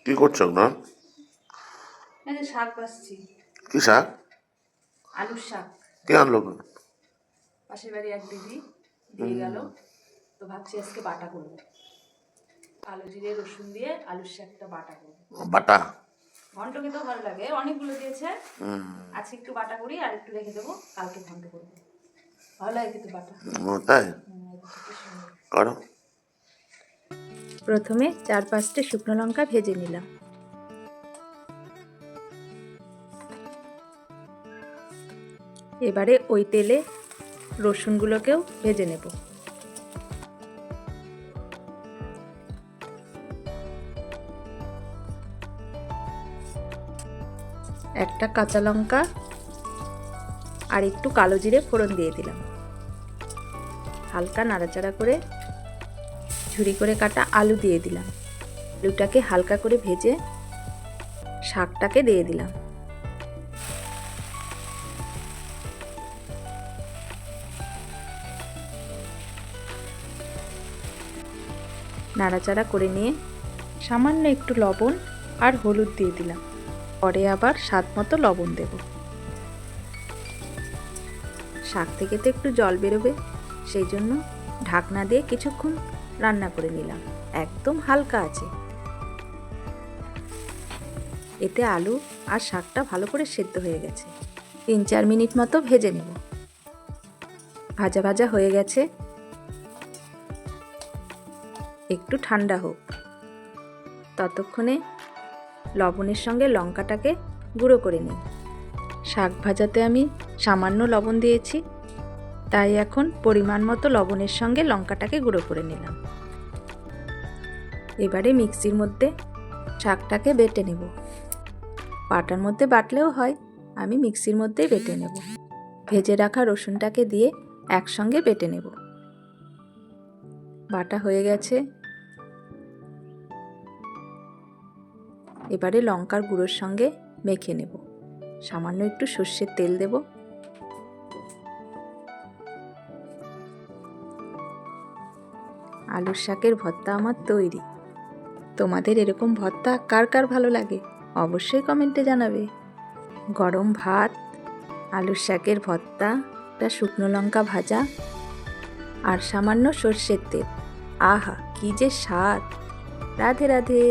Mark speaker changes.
Speaker 1: কি করছো না?
Speaker 2: এই যে শাক বাছছি।
Speaker 1: কি শাক?
Speaker 2: আলুর শাক।
Speaker 1: কে আনলো?
Speaker 2: পাশের বাড়ি এক দিদি দিয়ে গেল, তো ভাবছি আজকে বাটা করবো। আলু জিরে রসুন দিয়ে আলুর শাকটা বাটা করবো।
Speaker 1: বাটা
Speaker 2: ঘন্ট খেতেও ভালো লাগে, অনেকগুলো দিয়েছে। আজকে একটু বাটা করি আর একটু রেখে দেবো, কালকে ঘন্ট করবো। ভালো লাগে কিন্তু বাটা।
Speaker 1: তাই করো।
Speaker 2: প্রথমে 4-5টে শুকনো লঙ্কা ভেজে নিলাম। এবারে ওই তেলে রসুনগুলোকেও ভেজে নেব। একটা কাঁচা লঙ্কা আর একটু কালো জিরে ফোড়ন দিয়ে দিলাম। হালকা নাড়াচাড়া করে ঝুরি করে কাটা আলু দিয়ে দিলাম। আলুটাকে হালকা করে ভেজে শাকটাকে দিয়ে দিলাম। নাড়াচাড়া করে নিয়ে সামান্য একটু লবণ আর হলুদ দিয়ে দিলাম। পরে আবার স্বাদ মতো লবণ দেব। শাক থেকে তো একটু জল বেরোবে, সেই জন্য ঢাকনা দিয়ে কিছুক্ষণ রান্না করে নিলাম। একদম হালকা আছে। এতে আলু আর শাকটা ভালো করে সেদ্ধ হয়ে গেছে। 3-4 মিনিট মতো ভেজে নেব। ভাজা ভাজা হয়ে গেছে, একটু ঠান্ডা হোক। ততক্ষণে লবণের সঙ্গে লঙ্কাটাকে গুঁড়ো করে নিই। শাক ভাজাতে আমি সামান্য লবণ দিয়েছি, তাই এখন পরিমাণ মতো লবণের সঙ্গে লঙ্কাটাকে গুঁড়ো করে নিলাম। এবারে মিক্সির মধ্যে শাকটাকে বেটে নেব। পাটার মধ্যে বাটলেও হয়, আমি মিক্সির মধ্যেই বেটে নেব। ভেজে রাখা রসুনটাকে দিয়ে একসঙ্গে বেটে নেব। বাটা হয়ে গেছে। এবারে লঙ্কার গুঁড়োর সঙ্গে মেখে নেব। সামান্য একটু সর্ষের তেল দেব। আলুর শাকের ভর্তা আমার তৈরি। তোমাদের এরকম ভর্তা কার কার ভালো লাগে অবশ্যই কমেন্টে জানাবে। গরম ভাত, আলুর শাকের ভর্তা, একটা শুকনো লঙ্কা ভাজা আর সামান্য সর্ষের তেল, আহা কি যে স্বাদ! রাধে রাধে।